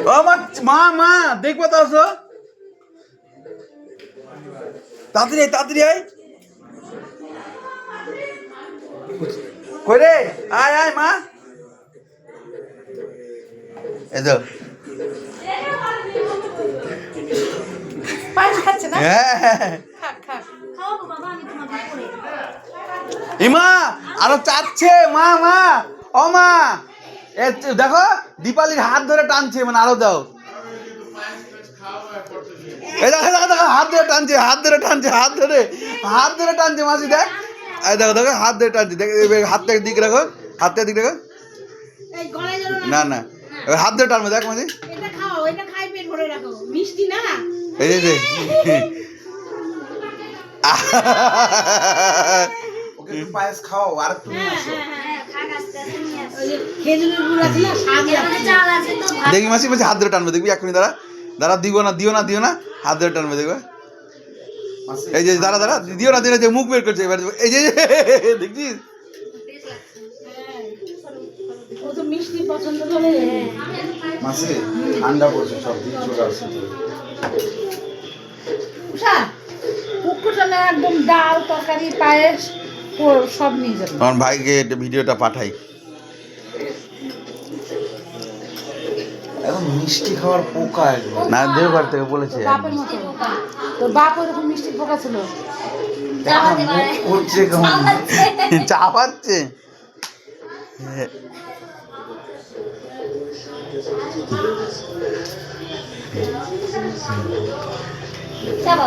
ও মা মা দেখবো তো আসো তাড়াতাড়ি তাড়াতাড়ি আয় কই রে আয় আয় মা এই তো পায়েস খাচ্ছে না হ্যাঁ খাক খাক ইমা আরো চাচ্ছে মা মা ও মা দেখো দীপালির হাত ধরে টানছে মানে আরো দাও এই দেখো দেখো দেখো হাত ধরে টানছে হাত ধরে টানছে হাত ধরে টানছে মাসি দেখ এই দেখো দেখো হাত ধরে টানছে দেখ হাতটা দিক রাখো হাতটা দিক রাখো না না হাত ধরে টানবে দেখ মাসি এটা খাও এটা খাই পেট ভরে রাখো মিষ্টি না এই যে ওকে একটু পায়েস খাও আর একটু নিয়ে আসো খেজুরের গুড় আছে না স্বাদ আছে দেখবি মাসি মাসি হাত ধরে টানবে দেখবি এখনই দাঁড়া দাঁড়া দিও না হাত ধরে টানবে দেখবে এই যে দাঁড়া দাঁড়া দিও না যে মুখ বের করছে এবার এই যে দেখছিস ও তো মিষ্টি পছন্দ করে মাসি ঠান্ডা পড়ছে সব দিক চলে আসছে উষা কুকুরটা না একদম ডাল তরকারি পায়েস সব নিয়ে যাবে আমার ভাইকে এটা ভিডিওটা পাঠাই এখন মিষ্টি খাওয়ার পোকা একবার না দেওবার থেকে বলেছে বাপের মতো তোর বাপ ওরকম মিষ্টি পোকা ছিল করছে কেমন চাপাচ্ছে চাপা